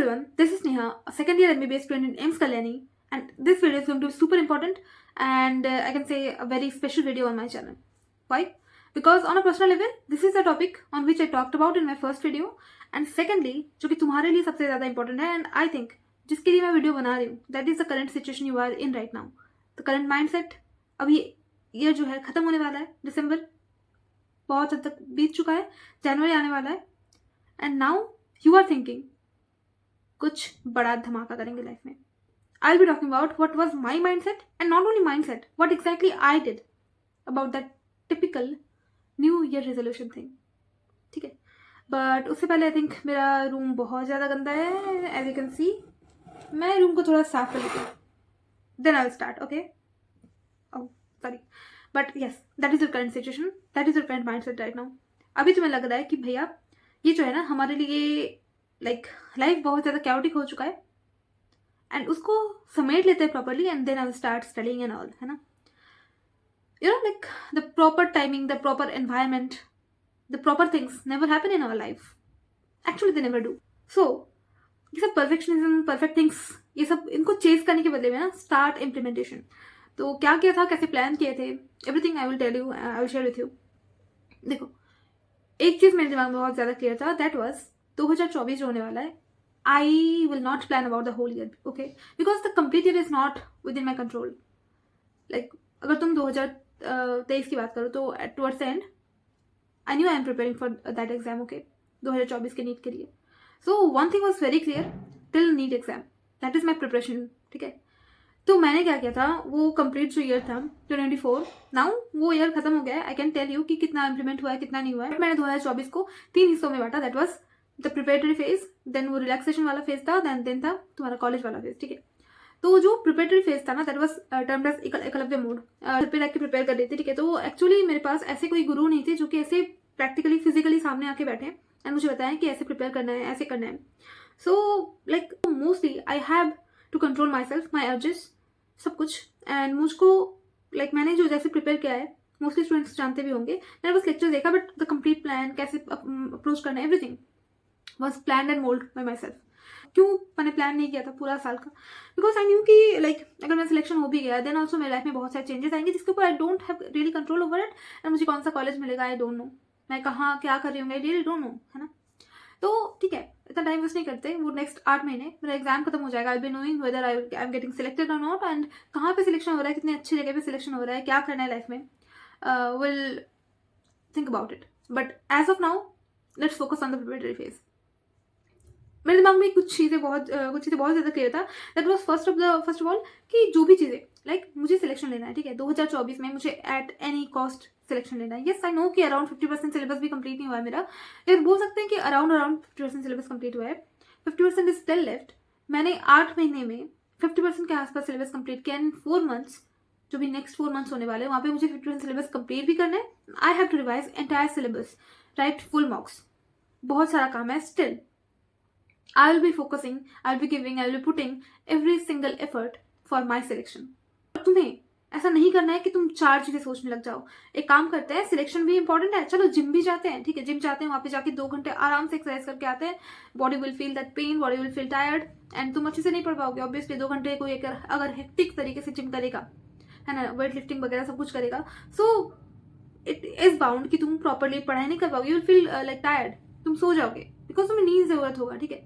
everyone, this is Neha, a second year MBBS student in AIMS Kalyani, and this video is going to be super important and I can say a very special video on my channel. Why? Because on a personal level, this is a topic on which I talked about in my first video, and secondly, जो कि तुम्हारे लिए सबसे ज़्यादा important है, and I think जिसके लिए मैं वीडियो बना रही हूँ, that is the current situation you are in right now. The current mindset, अभी ईयर जो है ख़त्म होने वाला है, दिसंबर बहुत हद तक बीत चुका है, जनवरी आने वाला है, and now you are thinking कुछ बड़ा धमाका करेंगे लाइफ में. I'll be talking about what was my mindset, and not only mindset, what exactly I did about that typical new year resolution thing. ठीक है, बट उससे पहले आई थिंक मेरा रूम बहुत ज़्यादा गंदा है, एज यू कैन सी. मैं रूम को थोड़ा साफ कर लेती हूँ, then I will start. Okay, oh sorry, but yes, that is your current situation, that is your current mindset right now. अभी तुम्हें लग रहा है कि भैया ये जो है ना हमारे लिए लाइक लाइफ बहुत ज़्यादा कैओटिक हो चुका है, एंड उसको समेट लेते हैं properly, and then I will start studying and all, है ना. You know, like the proper timing, the proper environment, the proper things never happen in our life. Actually, they never do. So, ये सब perfectionism, perfect things, ये सब इनको chess करने के बदले में ना start implementation. तो क्या किया था, कैसे प्लान किए थे, everything I will tell you, I will share with you. देखो, एक चीज़ मेरे दिमाग में बहुत ज़्यादा क्लियर था, that was 2024 जो होने वाला है, I will not plan about the whole year, okay? Because the complete year is not within my control. Like, अगर तुम 2023 की बात करो तो towards the end I knew I am preparing for that exam, okay, 2024 के NEET के लिए. So one thing was very clear, till NEET exam that is my preparation. ठीक है, तो मैंने क्या किया था, वो कंप्लीट जो ईयर था 2024, नाउ वो ईयर खत्म हो गया है. आई कैन टेल यू कि कितना इम्प्लीमेंट हुआ है, कितना नहीं हुआ है. मैंने 2024 को 3 हिस्सों में बांटा. That was the preparatory phase, then वो रिलैक्सेशन वाला फेज था, देन था तुम्हारा कॉलेज वाला फेज. ठीक है, तो जो प्रिपरेटरी फेज था ना, that was termed as Eklavya mode. घर पे रख के प्रिपेयर कर देते. ठीक है, तो एक्चुअली मेरे पास ऐसे कोई गुरु नहीं थे जो कि ऐसे प्रैक्टिकली फिजिकली सामने आके बैठे एंड मुझे बताएं कि ऐसे प्रिपेयर करना है, ऐसे करना है. So like mostly I have to control my self, my urges, सब कुछ. एंड मुझको लाइक मैंने जो जैसे प्रिपेयर किया है, मोस्टली स्टूडेंट्स जानते भी होंगे, मैंने बस लेक्चर देखा, बट द कंप्लीट प्लान कैसे अप्रोच करना है, everything was plan and mould bye my self. क्यों मैंने प्लान नहीं किया था पूरा साल का? बिकॉज आई न्यू कि लाइक अगर मेरा सिलेक्शन हो भी गया, देन ऑल्सो मेरी लाइफ में बहुत सारे चेंजेस आएंगे जिसके ऊपर I don't have really control over it. And मुझे कौन सा कॉलेज मिलेगा आई डोंट नो, मैं कहाँ क्या कर रही हूँ आई रियली डोंट नो, है ना. तो ठीक है, इतना टाइम वेस्ट नहीं करते. वो नेक्स्ट 8 महीने मेरा एग्जाम खत्म हो जाएगा, I be knowing whether I am getting selected और नॉट, एंड कहाँ पे सिलेक्शन हो रहा है, कितनी अच्छी जगह पे सिलेक्शन हो रहा है, क्या करना है लाइफ में, will think about it. But as of now let's focus on the preparatory phase. मेरे दिमाग में कुछ चीज़ें बहुत ज़्यादा क्लियर था. That was first of all कि जो भी चीज़ें लाइक मुझे सिलेक्शन लेना है. ठीक है, 2024 में मुझे एट एनी कॉस्ट सिलेक्शन लेना है. येस आई नो कि अराउंड 50% सिलेबस भी कंप्लीट नहीं हुआ है मेरा, लेकिन बोल सकते हैं कि अराउंड 50% सिलेबस कंप्लीट हुआ है. 50% इज स्टिल लेफ्ट. मैंने 8 महीने में 50% के आसपास सिलेबस कंप्लीट किया. इन 4 मंथ्स जो भी नेक्स्ट 4 मंथ्स होने वाले हैं, वहाँ पे मुझे 50% सिलेबस कंप्लीट भी करना है. I have to revise entire syllabus, right full marks. बहुत सारा काम है still. I will be focusing, I will be giving, I will be putting every single effort for my selection. तुम्हें ऐसा नहीं करना है कि तुम 4 चीजें सोचने लग जाओ. एक काम करते हैं, सिलेक्शन भी इंपॉर्टेंट है, चलो जिम भी जाते हैं. ठीक है, जिम जाते हैं, वहाँ पे जाके 2 घंटे आराम से एक्सरसाइज करके आते हैं. Body will feel that pain, body will feel tired, and तुम अच्छे से नहीं पढ़ पाओगे ऑब्वियसली. 2 घंटे कोई अगर हेक्टिक तरीके से जिम करेगा, है ना, वेट लिफ्टिंग वगैरह सब कुछ करेगा, सो इट इज बाउंड कि तुम प्रॉपरली पढ़ाई नहीं कर पाओगे. You will feel like tired, तुम सो जाओगे, बिकॉज तुम्हें नींद जरूरत होगा. ठीक है,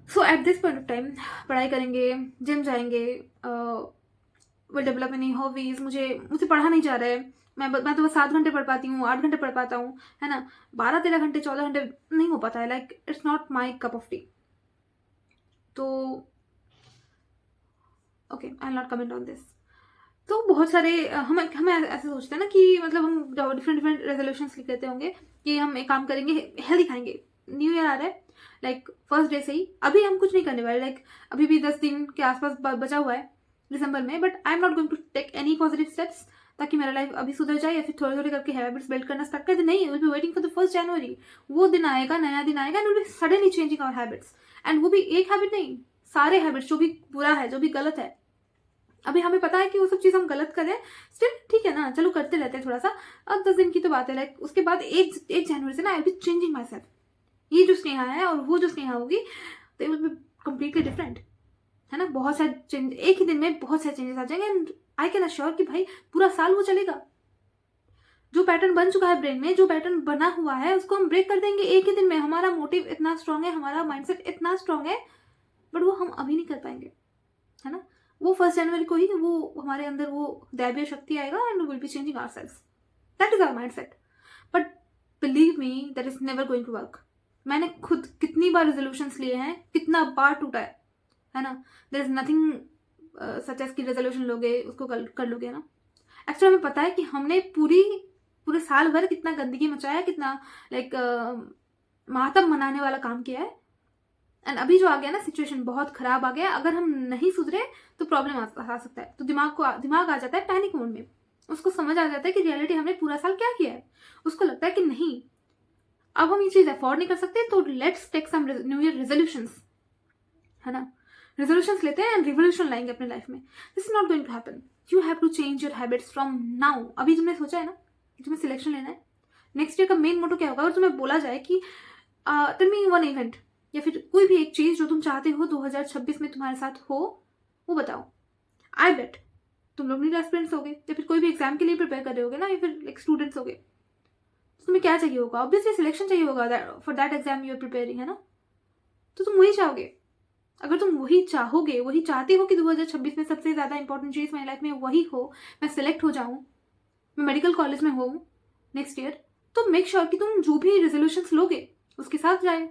so at this point of time पढ़ाई करेंगे, जिम जाएंगे, विल डेवलप एनी हॉबीज. मुझे पढ़ा नहीं जा रहा है. मैं तो बस 7 घंटे पढ़ पाती हूँ, 8 घंटे पढ़ पाता हूँ, है ना. 12-13 घंटे 14 घंटे नहीं हो पाता है. Like it's not my cup of tea. तो okay, I will not comment on this. तो बहुत सारे हम ऐसे सोचते हैं ना कि मतलब हम डिफरेंट रेजोल्यूशंस लिख लेते होंगे कि हम एक काम करेंगे, हेल्दी खाएंगे. न्यू ईयर आ रहा है, लाइक फर्स्ट डे से ही अभी हम कुछ नहीं करने वाले. लाइक अभी भी 10 दिन के आसपास बचा हुआ है दिसंबर में, but I am not going to take any positive steps ताकि मेरा लाइफ अभी सुधर जाए या फिर थोड़े थोड़े करके हैबिट्स बिल्ड करना स्टार्ट कर दे. नहीं, will be waiting for the 1st January. वो दिन आएगा, नया दिन आएगा, and will be suddenly changing our habits. And वो भी एक हैबिट नहीं, सारे हैबिट्स, जो भी बुरा है, जो भी गलत है. अभी हमें पता है कि वो सब चीज़ हम गलत कर रहे हैं, स्टिल ठीक है ना, चलो करते रहते हैं थोड़ा सा. अब 10 दिन की तो बात है. लाइक उसके बाद 1 जनवरी से ना I will be changing my self. ये जो स्नेहा है और वो जो स्नेहा होगी, they will be completely different, है ना। बहुत सारे चेंज, एक ही दिन में बहुत सारे चेंजेस आ जाएंगे एंड आई कैन अश्योर कि भाई पूरा साल वो चलेगा। जो पैटर्न बन चुका है ब्रेन में, जो पैटर्न बना हुआ है, उसको हम ब्रेक कर देंगे एक ही दिन में। हमारा मोटिव इतना स्ट्रांग है, हमारा माइंडसेट इतना स्ट्रांग है, बट वो हम अभी नहीं कर पाएंगे, है ना। वो 1 जनवरी को ही वो हमारे अंदर वो दैवीय शक्ति आएगा and will be changing ourselves. That is our mindset. But believe me, that is never going to work. मैंने खुद कितनी बार रेजोल्यूशंस लिए हैं, कितना बार टूटा है ना। There is nothing such as कि रेजोल्यूशन लोगे उसको कर लोगे ना। एक्चुअली हमें पता है कि हमने पूरे साल भर कितना गंदगी मचाया, कितना लाइक मातम मनाने वाला काम किया है। एंड अभी जो आ गया ना, सिचुएशन बहुत खराब आ गया। अगर हम नहीं सुधरे तो प्रॉब्लम आ सकता है। तो दिमाग आ जाता है पैनिक मोड में। उसको समझ आ जाता है कि रियलिटी हमने पूरा साल क्या किया है। उसको लगता है कि नहीं, अब हम ये चीज अफोर्ड नहीं कर सकते, तो let's take some new year resolutions, है ना। रेजोल्यूशंस लेते हैं एंड रिवोल्यूशन लाएंगे अपने लाइफ में। This is not going to happen. You have to change your habits from now. अभी तुमने सोचा है ना कि तुम्हें सिलेक्शन लेना है, नेक्स्ट ईयर का मेन मोटो क्या होगा। अगर तुम्हें बोला जाए कि टेल मी वन इवेंट, या फिर कोई भी एक चीज जो तुम चाहते हो 2026 में तुम्हारे साथ हो, वो बताओ। आई बेट तुम लोग नीट एस्पिरेंट्स होगे, या फिर कोई भी एग्जाम के लिए प्रिपेयर कर रहे होगे ना, या फिर लाइक स्टूडेंट्स होगे। तो तुम्हें क्या चाहिए होगा? ऑब्वियसली सिलेक्शन चाहिए होगा for that exam you are preparing, है ना। तो तुम वही चाहोगे। अगर तुम वही चाहोगे, वही चाहते हो कि 2026 में सबसे ज्यादा इंपॉर्टेंट चीज मेरी लाइफ में वही हो, मैं सिलेक्ट हो जाऊं, मैं मेडिकल कॉलेज में हूँ नेक्स्ट ईयर, तो मेक श्योर कि तुम जो भी रेजोल्यूशंस लोगे उसके साथ जाए।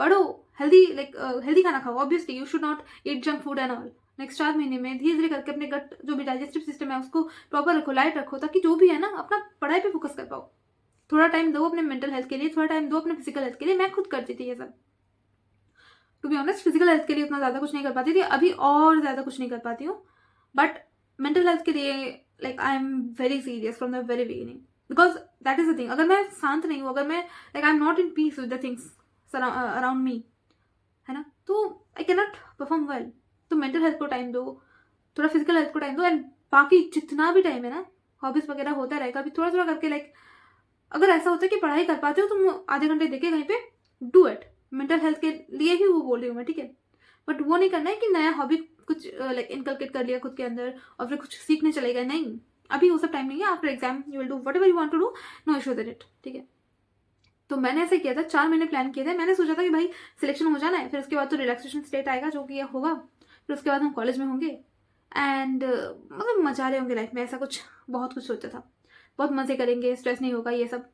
पढ़ो, हेल्दी खाना खाओ। Obviously you should not eat junk food and all. Next 4 महीने में धीरे धीरे करके अपने गट जो भी डाइजेस्टिव सिस्टम है उसको प्रॉपर रखो, लाइट रखो, ताकि जो भी है ना अपना पढ़ाई पे फोकस कर पाओ। थोड़ा टाइम दो अपने मेंटल हेल्थ के लिए, थोड़ा टाइम दो अपने फिजिकल हेल्थ के लिए। मैं खुद करती थी ये सब। To be honest, physical health के लिए उतना ज़्यादा कुछ नहीं कर पाती थी, अभी और ज़्यादा कुछ नहीं कर पाती हूँ। बट मेंटल हेल्थ के लिए like I am very serious from the very beginning, because that is the thing. अगर मैं शांत नहीं हूँ, अगर मैं like I am not in peace with the things around me, है ना, तो I can not perform well. तो मेंटल हेल्थ को टाइम दो, थोड़ा फिजिकल हेल्थ को टाइम दो, एंड बाकी जितना भी टाइम है ना, हॉबीज वगैरह होता रहेगा। अभी थोड़ा थोड़ा करके लाइक अगर ऐसा होता है कि पढ़ाई कर पाते हो तुम आधे घंटे देके कहीं पे, डू इट। मेंटल हेल्थ के लिए ही वो बोल रही हूँ मैं, ठीक है। बट वो नहीं करना है कि नया हॉबी कुछ लाइक इनकलकेट कर लिया खुद के अंदर और फिर कुछ सीखने चले गए। नहीं, अभी वो सब टाइम नहीं है। After exam you will do whatever you want to do, no issue with it, ठीक है। तो मैंने ऐसे किया था, 4 महीने प्लान किए थे। मैंने सोचा था कि भाई सिलेक्शन हो जाना है, फिर उसके बाद तो रिलैक्सेशन स्टेट आएगा जो कि होगा, फिर उसके बाद हम कॉलेज में होंगे एंड मतलब मजा रहे होंगे लाइफ में। ऐसा कुछ बहुत कुछ सोचा था, बहुत मजे करेंगे, स्ट्रेस नहीं होगा, ये सब।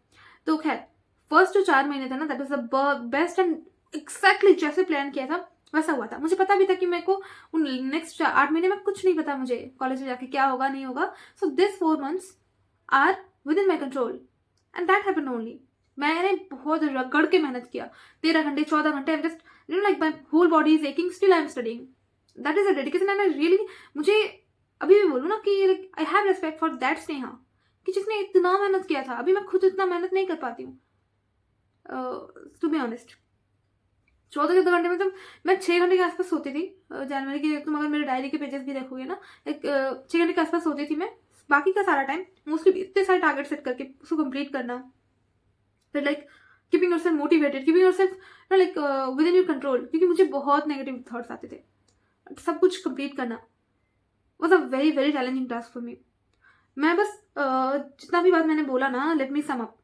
तो खैर फर्स्ट जो 4 महीने था ना, that was the best and exactly जैसे प्लान किया था वैसा हुआ था। मुझे पता भी था कि मेरे को उन नेक्स्ट 8 महीने में कुछ नहीं पता मुझे कॉलेज में जाके क्या होगा नहीं होगा। So this 4 months are within my control and that happened only. मैंने बहुत रगड़ के मेहनत किया, 13 घंटे 14 घंटे। I am just like my whole body is aching, still I am studying. That is a dedication and I really, मुझे अभी भी बोलूँ ना कि I have respect for that Sneha कि जिसने इतना मेहनत किया था। अभी मैं खुद इतना मेहनत नहीं कर पाती हूँ टू बी ऑनेस्ट। 14 घंटे मतलब मैं 6 घंटे के आसपास सोती थी जनवरी की। तुम अगर मेरे डायरी के पेजेस भी देखोगे ना, एक 6 घंटे के आसपास सोती थी मैं। बाकी का सारा टाइम मोस्टली इतने सारे टारगेट सेट करके उसको कंप्लीट करना, फिर like keeping yourself motivated, keeping yourself like with in your control, क्योंकि मुझे बहुत नेगेटिव थॉट्स आते थे। सब कुछ कंप्लीट करना was a very very challenging task for me. मैं बस जितना भी बात मैंने बोला ना, लेट मी सम अप।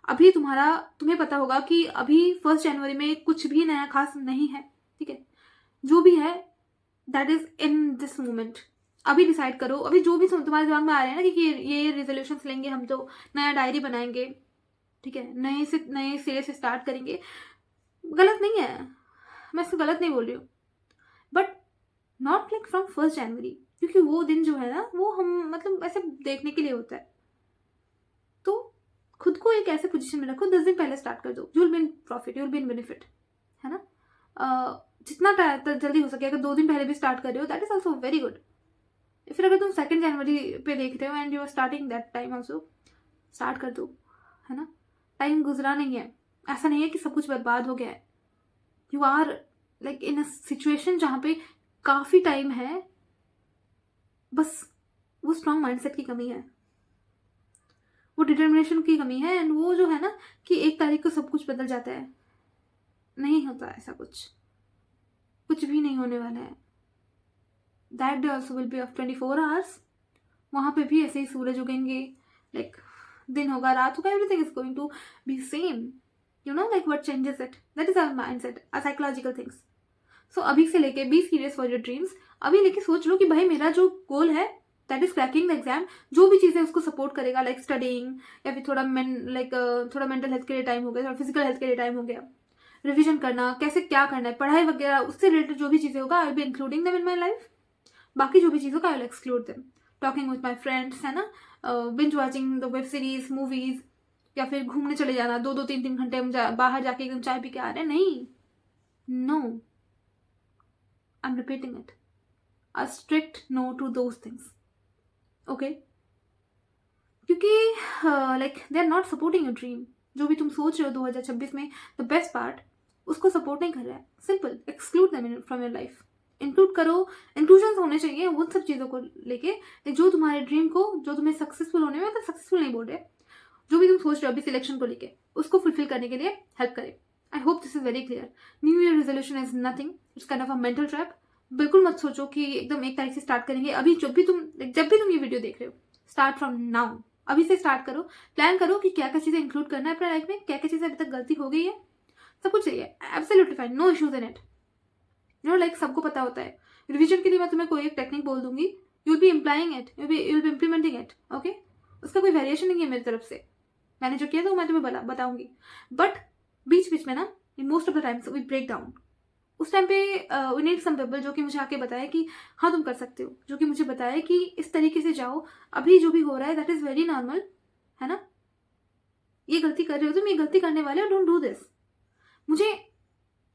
अभी तुम्हें पता होगा कि अभी 1 जनवरी में कुछ भी नया खास नहीं है, ठीक है। जो भी है that is in this moment. अभी डिसाइड करो, अभी जो भी तुम्हारे दिमाग में आ रहे हैं ना कि ये रेजोल्यूशंस लेंगे हम, तो नया डायरी बनाएंगे, ठीक है, नए सिरे से स्टार्ट करेंगे। गलत नहीं है, मैं इसको गलत नहीं बोल रही हूँ, बट नॉट लाइक फ्रॉम 1 जनवरी, क्योंकि वो दिन जो है ना वो हम मतलब ऐसे देखने के लिए होता है। तो खुद को एक ऐसे पोजीशन में रखो, 10 दिन पहले स्टार्ट कर दो, you will be in profit, you will be in benefit, है ना। जितना जल्दी हो सके, अगर 2 दिन पहले भी स्टार्ट कर रहे हो that is also very good. फिर अगर तुम 2 जनवरी पे देख रहे हो and you are starting that time also, start कर दो, है ना। टाइम गुजरा नहीं है, ऐसा नहीं है कि सब कुछ बर्बाद हो गया है। You are like in a situation जहाँ पे काफ़ी टाइम है, बस वो स्ट्रॉन्ग माइंडसेट की कमी है, वो डिटर्मिनेशन की कमी है। एंड वो जो है ना कि 1 तारीख को सब कुछ बदल जाता है, नहीं होता ऐसा कुछ। कुछ भी नहीं होने वाला है. That day also will be of 24 hours. वहाँ पे भी ऐसे ही सूरज उगेंगे, लाइक दिन होगा रात होगा, everything is going to be same. You know like what changes it, that is our mind set, our psychological things. So अभी से लेके be serious for your dreams. अभी लेके सोच लो कि भाई मेरा जो गोल है that is cracking the exam. जो भी चीज़ें उसको सपोर्ट करेगा, लाइक स्टडिंग, या फिर थोड़ा थोड़ा मेंटल हेल्थ के लिए टाइम हो गया, थोड़ा फिजिकल हेल्थ के लिए टाइम हो गया, रिविजन करना, कैसे क्या करना है, पढ़ाई वगैरह, उससे रिलेटेड जो भी चीज़ें होगा I will be including them in my life. बाकी जो भी चीज़ों का I will exclude them. Talking with my friends, है ना, binge watching the web series, movies, या फिर घूमने चले जाना 2-2 3-3 घंटे हम बाहर जाके एकदम चाय पी के आ रहे हैं. नहीं, no, I am repeating it, a strict no to those things. Okay, क्योंकि like they are not supporting your dream. जो भी तुम सोच रहे हो 2026 में, द बेस्ट पार्ट उसको सपोर्ट नहीं कर रहा है. Simple, exclude them from your life. Include करो, इंक्लूजन होने चाहिए उन सब चीज़ों को लेके जो तुम्हारे ड्रीम को, जो तुम्हें सक्सेसफुल होने में, मतलब सक्सेसफुल नहीं बोल रहे, जो भी तुम सोच रहे हो अभी सिलेक्शन को लेके, उसको फुलफिल करने के लिए हेल्प करे. I hope this is very clear. New year resolution is nothing, it's kind of a mental trap. बिल्कुल मत सोचो कि एकदम 1 तारीख से स्टार्ट करेंगे. अभी जब भी तुम ये वीडियो देख रहे हो, स्टार्ट फ्रॉम नाउ. अभी से स्टार्ट करो, प्लान करो कि क्या क्या चीज़ें इंक्लूड करना है अपने लाइफ में, क्या क्या चीज़ें अभी तक गलती हो गई है, सब कुछ चाहिए. Absolutely fine, no issues in it. You know like सबको पता होता है. रिविजन के लिए मैं तुम्हें कोई एक टेक्निक बोल दूंगी, you will be implying it, you will be implementing it. Okay, उसका कोई वेरिएशन नहीं है मेरी तरफ से. मैंने जो किया था वो मैं तुम्हें बताऊंगी. बट बीच बीच में ना, in most of the times we break down. उस टाइम पे वी नीड सम पीपल जो कि मुझे आके बताए कि हाँ तुम कर सकते हो, जो कि मुझे बताए कि इस तरीके से जाओ, अभी जो भी हो रहा है दैट इज़ वेरी नॉर्मल, है ना, ये गलती कर रहे हो तुम, ये गलती करने वाले हो, डोंट डू दिस. मुझे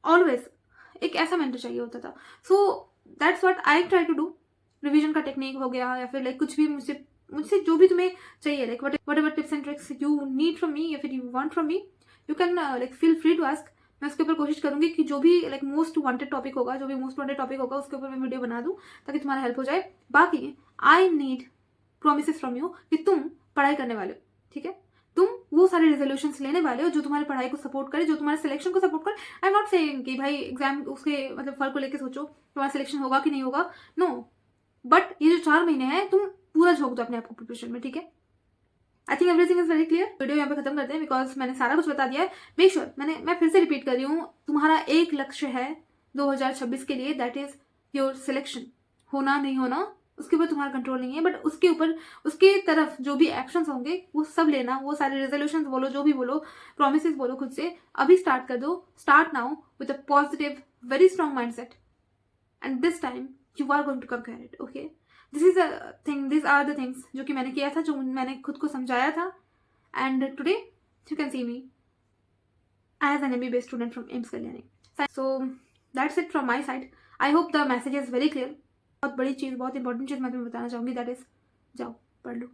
ऑलवेज एक ऐसा मेंटर चाहिए होता था. So that's what I try to do. Revision का टेक्निक हो गया, या फिर लाइक कुछ भी मुझसे जो भी तुम्हें चाहिए, like whatever tips and tricks you need from me, या फिर you want from me, you can like feel free to ask. मैं उसके ऊपर कोशिश करूंगी कि जो भी लाइक मोस्ट वांटेड टॉपिक होगा, उसके ऊपर मैं वीडियो बना दूं ताकि तुम्हारा हेल्प हो जाए. बाकी I need promises from you कि तुम पढ़ाई करने वाले हो, ठीक है, तुम वो सारे रेजोल्यूशंस लेने वाले हो जो तुम्हारी पढ़ाई को सपोर्ट करे, जो तुम्हारे सिलेक्शन को सपोर्ट करे. आई एम नॉट सेइंग कि भाई एग्जाम उसके मतलब फल को लेके सोचो तुम्हारा सिलेक्शन होगा कि नहीं होगा, नो. बट ये जो 4 महीने हैं तुम पूरा झोंक दो अपने आप को प्रिपरेशन में, ठीक है. I think everything is very clear. Video यहाँ पे खत्म करते हैं बिकॉज मैंने सारा कुछ बता दिया है. मेक श्योर, मैं फिर से रिपीट कर रही हूँ, तुम्हारा एक लक्ष्य है 2026 के लिए, दैट इज योर सिलेक्शन. होना नहीं होना उसके ऊपर तुम्हारा कंट्रोल नहीं है, बट उसके ऊपर, उसके तरफ जो भी एक्शंस होंगे वो सब लेना. वो सारे रेजोल्यूशन बोलो, जो भी बोलो, प्रोमिसेस बोलो खुद से, अभी स्टार्ट कर दो. Start now with a positive very strong mind set, and this time you are going to conquer it. Okay, this are the things जो कि मैंने किया था, जो मैंने खुद को समझाया था. And today you can see me as an MBBS student from AIIMS Kalyani. So that's it from my side. I hope the message is very clear. बहुत बड़ी चीज़, बहुत इंपॉर्टेंट चीज़ मैं तुम्हें बताना चाहूँगी, दैट इज जाओ पढ़ लो.